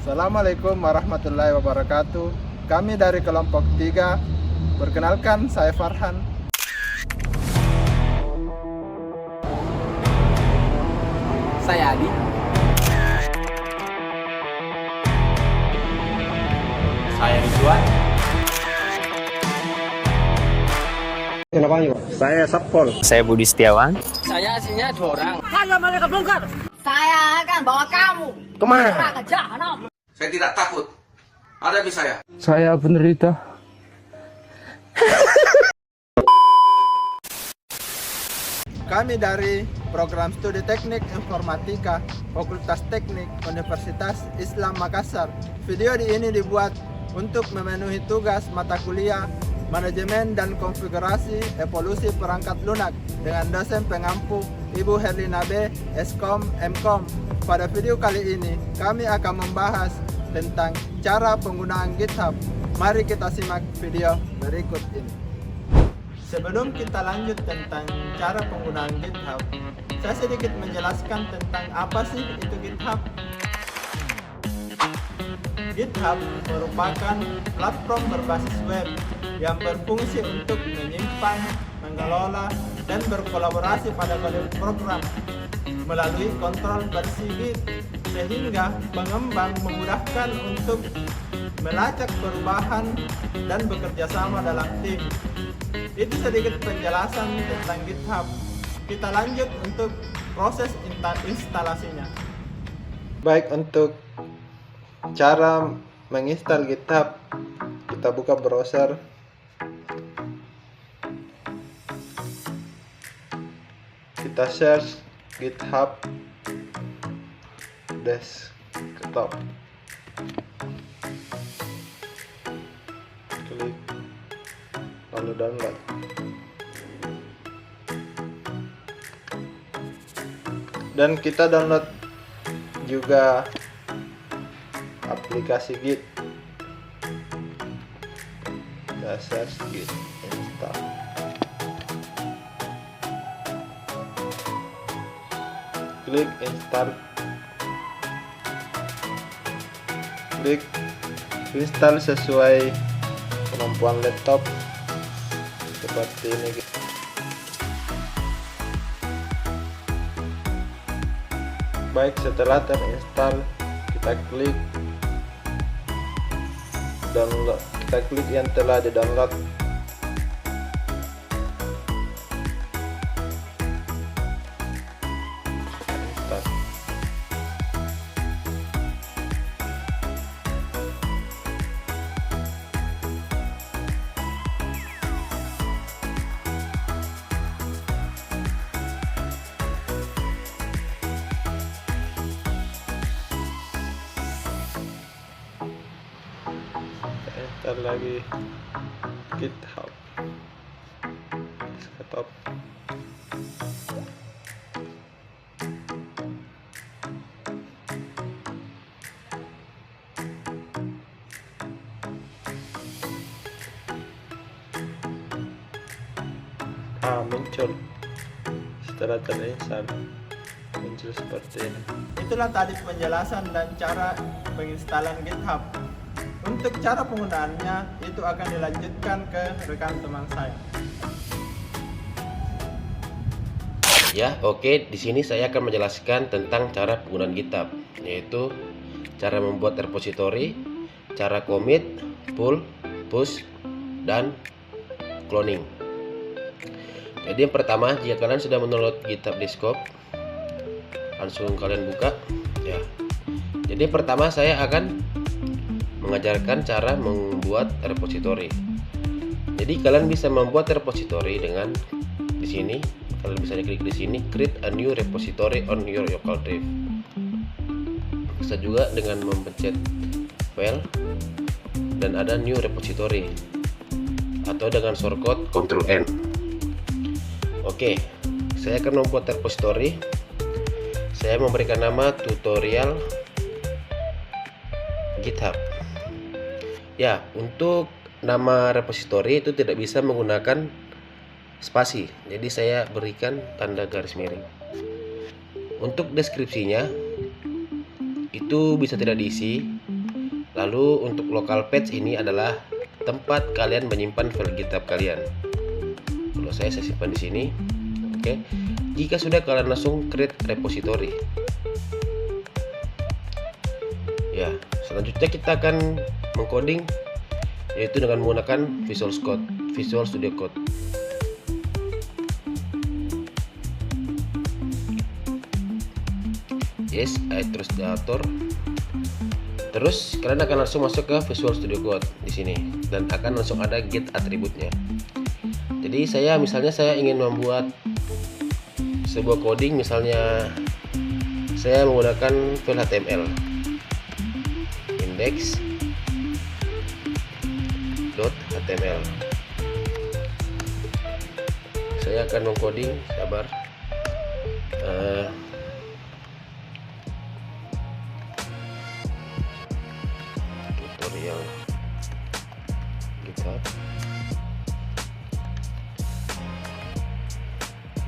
Assalamualaikum warahmatullahi wabarakatuh. Kami dari kelompok 3. Perkenalkan, saya Farhan. Saya Adi. Saya Ridwan. Saya Sapol. Saya Budi Setiawan. Saya aslinya 2 orang. Saya akan bawa kamu Kemana? ke jahanam. Saya tidak takut. Hadapi saya. Saya penderita. Kami dari Program Studi Teknik Informatika Fakultas Teknik Universitas Islam Makassar. Video ini dibuat untuk memenuhi tugas mata kuliah Manajemen dan Konfigurasi Evolusi Perangkat Lunak dengan dosen pengampu Ibu Herlina B, Eskom, Mkom. Pada video kali ini kami akan membahas tentang cara penggunaan GitHub. Mari kita simak video berikut ini. Sebelum kita lanjut tentang cara penggunaan GitHub, saya sedikit menjelaskan tentang apa sih itu GitHub. GitHub merupakan platform berbasis web yang berfungsi untuk menyimpan, mengelola, dan berkolaborasi pada kode program melalui kontrol versi Git, sehingga pengembang memudahkan untuk melacak perubahan dan bekerja sama dalam tim. Itu sedikit penjelasan tentang GitHub. Kita lanjut untuk proses instalasinya. Baik, untuk cara menginstal GitHub, kita buka browser. Kita search GitHub desktop. Klik lalu download. Dan kita download juga aplikasi Git. Kita search Git install. Klik install. Klik install sesuai kemampuan laptop seperti ini. Baik, setelah terinstall, kita klik download. Kita klik yang telah di-download. Install. Install lagi GitHub desktop. Muncul setelah terinstall, muncul seperti ini. Itulah tadi penjelasan dan cara penginstalan GitHub. Untuk cara penggunaannya itu akan dilanjutkan ke rekan teman saya. Ya, oke. Di sini saya akan menjelaskan tentang cara penggunaan GitHub, yaitu cara membuat repository, cara commit, pull, push, dan cloning. Jadi yang pertama, jika kalian sudah mendownload GitHub Desktop, langsung kalian buka. Ya. Jadi pertama saya akan mengajarkan cara membuat repository. Jadi kalian bisa membuat repository dengan di sini. Kalian bisa klik di sini, create a new repository on your local drive. Bisa juga dengan memencet file dan ada new repository, atau dengan shortcut Ctrl N. Oke, saya akan membuat repository. Saya memberikan nama tutorial GitHub. Ya, untuk nama repository itu tidak bisa menggunakan spasi, jadi saya berikan tanda garis miring. Untuk deskripsinya itu bisa tidak diisi, Lalu untuk local page ini adalah tempat kalian menyimpan file GitHub kalian. Kalau saya simpan di sini. Oke. Jika sudah, kalian langsung create repository. Ya, selanjutnya kita akan mengcoding, yaitu dengan menggunakan Visual Studio Code. Yes, I trust the author. Terus kalian akan langsung masuk ke Visual Studio Code di sini dan akan langsung ada get atributnya. Jadi misalnya saya ingin membuat sebuah coding, misalnya saya menggunakan file HTML. index.html. Saya akan mengcoding, sabar. Tutorial GitHub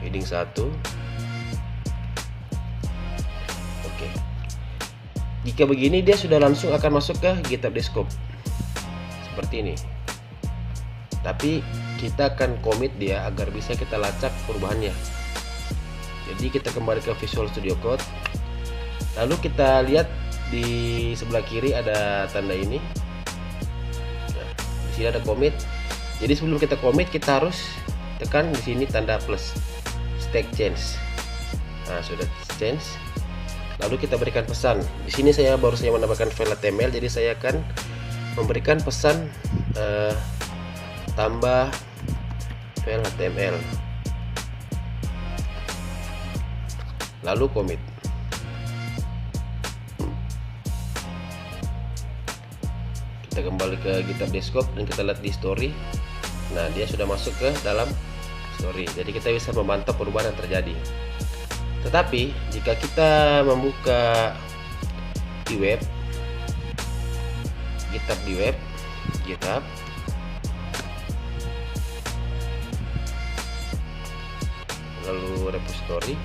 heading 1. Oke. Jika begini, dia sudah langsung akan masuk ke GitHub Desktop seperti ini. Tapi kita akan commit dia agar bisa kita lacak perubahannya. Jadi kita kembali ke Visual Studio Code. Lalu kita lihat di sebelah kiri ada tanda ini. Nah, di sini ada commit. Jadi sebelum kita commit, kita harus tekan di sini tanda plus, stack change. Nah, sudah change. Lalu kita berikan pesan. Di sini saya baru saja menambahkan file HTML, jadi saya akan memberikan pesan tambah file HTML. Lalu commit. Kita kembali ke GitHub Desktop dan kita lihat di story. Nah, dia sudah masuk ke dalam story. Jadi kita bisa memantau perubahan yang terjadi. Tetapi jika kita membuka di web, GitHub di web, GitHub, lalu repository,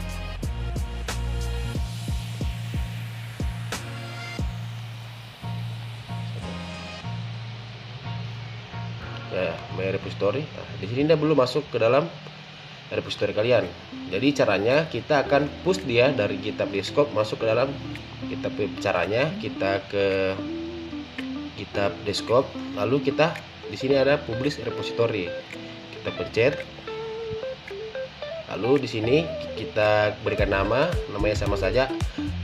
ya, my repository. Nah, di sini dia belum masuk ke dalam repository kalian. Jadi caranya kita akan push dia dari GitHub Desktop masuk ke dalam GitHub. Caranya kita ke GitHub Desktop, lalu kita di sini ada publish repository. Kita pencet. Lalu di sini kita berikan namanya sama saja.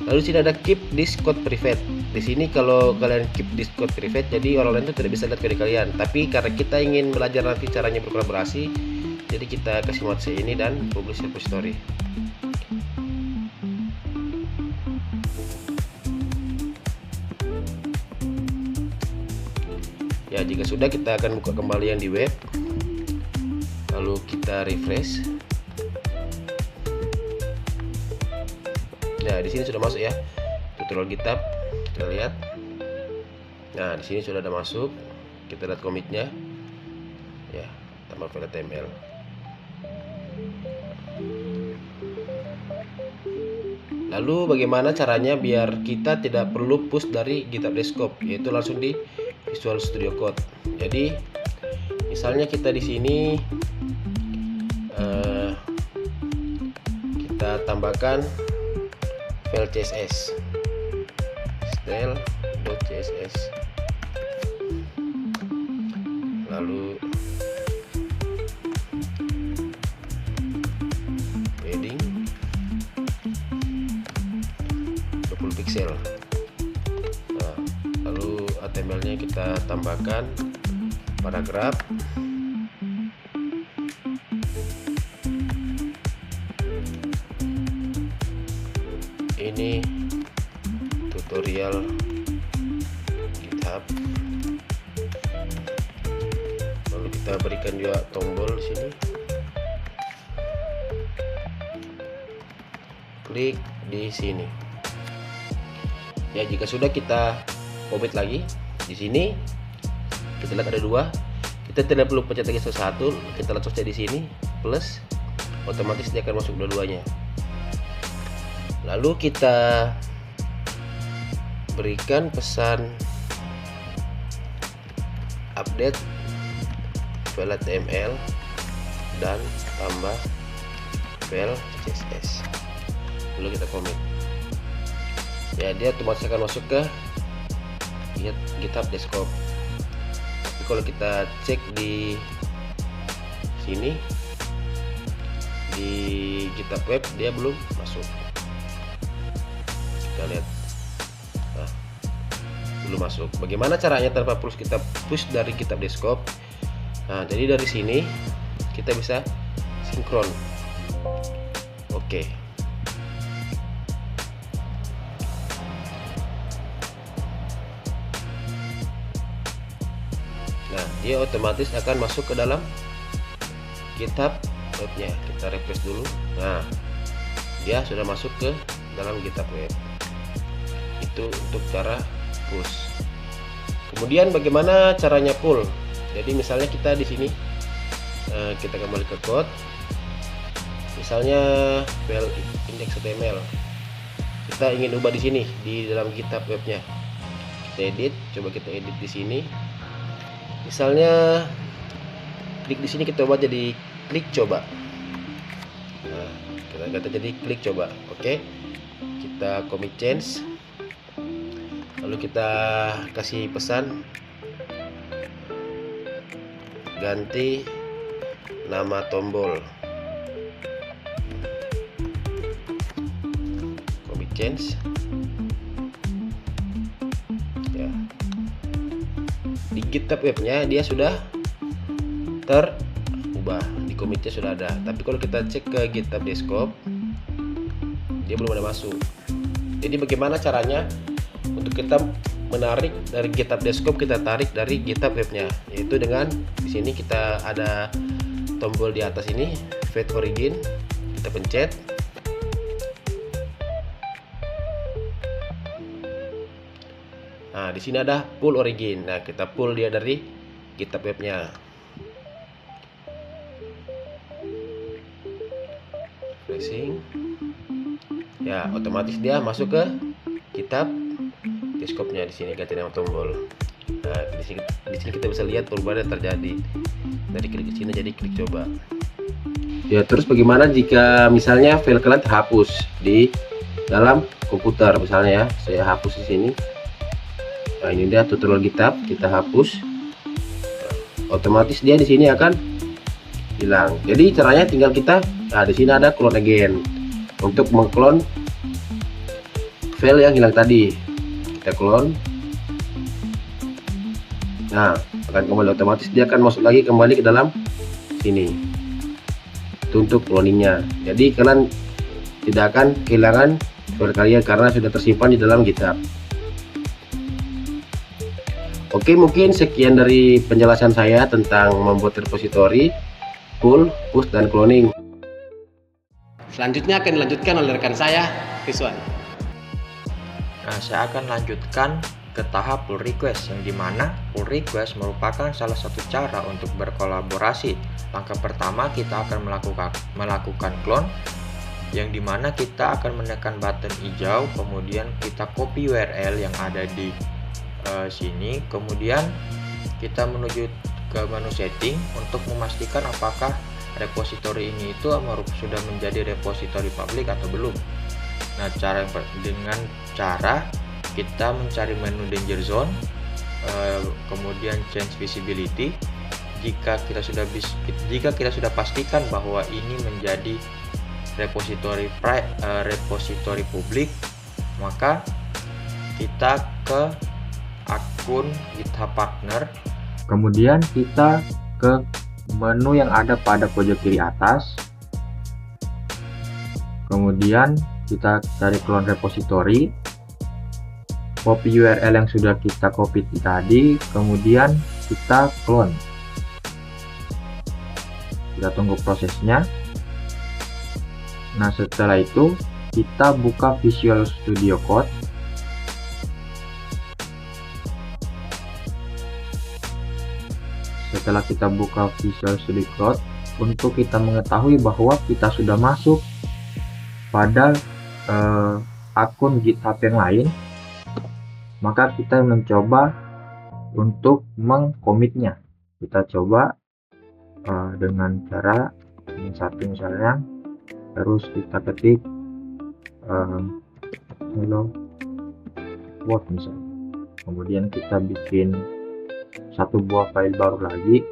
Lalu di sini ada keep this code private. Di sini kalau kalian keep this code private, jadi orang lain itu tidak bisa lihat kode kalian. Tapi karena kita ingin belajar nanti caranya berkolaborasi, jadi kita kasih mode ini dan publish repository. Ya, jika sudah, kita akan buka kembali yang di web. Lalu kita refresh. Nah, di sini sudah masuk ya. Tutorial GitHub. Kita lihat. Nah, di sini sudah ada masuk. Kita lihat commit-nya. Ya, tambah file HTML. Lalu bagaimana caranya biar kita tidak perlu push dari GitHub Desktop, yaitu langsung di Visual Studio Code. Jadi misalnya kita di sini kita tambahkan file CSS, style.css, lalu padding 20 pixel. Nah, lalu HTML-nya kita tambahkan paragraf. Ini tutorial GitHub. Lalu kita berikan juga tombol di sini. Klik di sini. Ya, jika sudah, kita commit lagi. Di sini kita lihat ada dua. Kita tidak perlu pencet lagi satu-satu. Kita langsung saja di sini plus, otomatis dia akan masuk dua-duanya. Lalu kita berikan pesan update file HTML dan tambah file CSS, lalu kita commit. Ya, dia otomatis akan masuk ke GitHub Desktop. Tapi kalau kita cek di sini di GitHub Web, dia belum masuk. Kita lihat, nah, belum masuk. Bagaimana caranya tanpa perlu kita push dari GitHub Desktop? Nah, jadi dari sini kita bisa sinkron. Oke. Nah, dia otomatis akan masuk ke dalam GitHub Webnya. Kita refresh dulu. Nah, dia sudah masuk ke dalam GitHub Web. Itu untuk cara push. Kemudian bagaimana caranya pull? Jadi misalnya kita di sini kita kembali ke code. Misalnya file index.html. Kita ingin ubah di sini di dalam GitHub Webnya. Kita edit, coba kita edit di sini. Misalnya klik di sini, kita ubah jadi klik coba. Nah, kita kata jadi klik coba. Oke, kita commit change, lalu kita kasih pesan ganti nama tombol. Commit change. Ya, di GitHub Webnya dia sudah terubah, di commitnya sudah ada. Tapi kalau kita cek ke GitHub Desktop, dia belum ada masuk. Jadi bagaimana caranya untuk kita menarik dari GitHub Desktop, kita tarik dari GitHub Webnya, yaitu dengan di sini kita ada tombol di atas ini, Fetch Origin, kita pencet. Nah, di sini ada pull origin. Nah, kita pull dia dari GitHub Webnya. Refreshing. Ya, otomatis dia masuk ke GitHub Desktopnya. Di sini ganti nama tombol. Nah, di sini kita bisa lihat perubahan yang terjadi dari klik sini jadi klik coba. Ya, terus bagaimana jika misalnya file kalian terhapus di dalam komputer? Misalnya ya, saya hapus di sini. Nah, ini dia tutorial GitHub, kita hapus. Otomatis dia di sini akan hilang. Jadi caranya tinggal kita, nah di sini ada clone again untuk mengklon file yang hilang tadi. Kita clone. Nah, akan kembali otomatis, dia akan masuk lagi kembali ke dalam sini. Itu untuk cloningnya. Jadi kalian tidak akan kehilangan file kalian karena sudah tersimpan di dalam GitHub. Oke, mungkin sekian dari penjelasan saya tentang membuat repository, pull, push, dan cloning. Selanjutnya akan dilanjutkan oleh rekan saya, Rizwan. Nah, saya akan lanjutkan ke tahap pull request, yang dimana pull request merupakan salah satu cara untuk berkolaborasi. Langkah pertama, kita akan melakukan clone, yang dimana kita akan menekan button hijau, kemudian kita copy URL yang ada di sini, kemudian kita menuju ke menu setting untuk memastikan apakah repository ini itu sudah menjadi repository public atau belum. Nah, dengan cara kita mencari menu danger zone, kemudian change visibility. Jika kita sudah pastikan bahwa ini menjadi repository publik, maka kita ke akun GitHub Partner. Kemudian kita ke menu yang ada pada pojok kiri atas. Kemudian kita cari clone repository, copy URL yang sudah kita copy tadi, kemudian kita clone. Kita tunggu prosesnya. Nah, setelah itu kita buka Visual Studio Code. Setelah kita buka Visual Studio Code, untuk kita mengetahui bahwa kita sudah masuk pada akun GitHub yang lain, maka kita mencoba untuk mengkomitnya. Kita coba dengan cara yang satu misalnya, terus kita ketik hello world misalnya, kemudian kita bikin satu buah file baru lagi.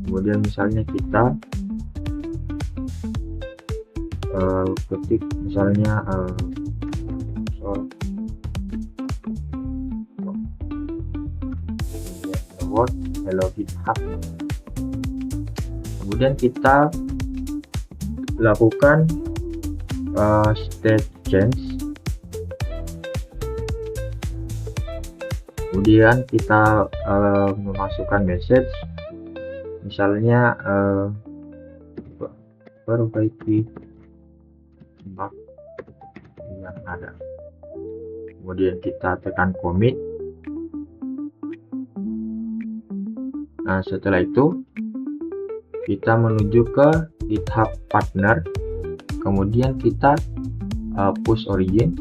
Kemudian misalnya kita ketik misalnya word hello GitHub. Kemudian kita lakukan state change. Kemudian kita memasukkan message misalnya perbaiki bug yang ada. Kemudian kita tekan commit. Nah, setelah itu kita menuju ke GitHub partner, kemudian kita push origin.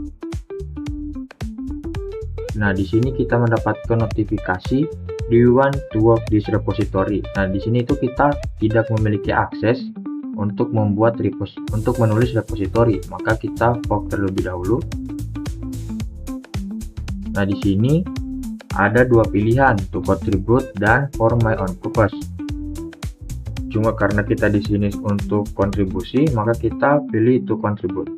Nah, di sini kita mendapatkan notifikasi, do you want to work this repository? Nah, di sini itu kita tidak memiliki akses untuk menulis repository, maka kita fork terlebih dahulu. Nah, di sini ada dua pilihan, to contribute dan for my own purpose. Cuma karena kita di sini untuk kontribusi, maka kita pilih to contribute.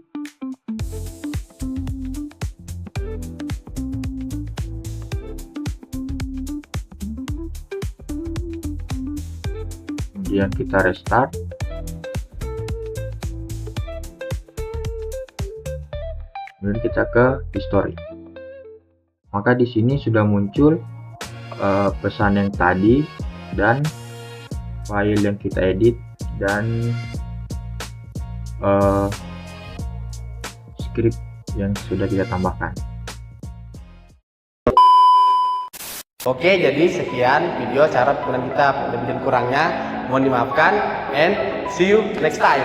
Kemudian kita restart. Kemudian kita ke history. Maka di sini sudah muncul pesan yang tadi dan file yang kita edit dan script yang sudah kita tambahkan. Oke, jadi sekian video cara penggunaan GitHub. Lebih dan kurangnya mohon dimaafkan, and see you next time.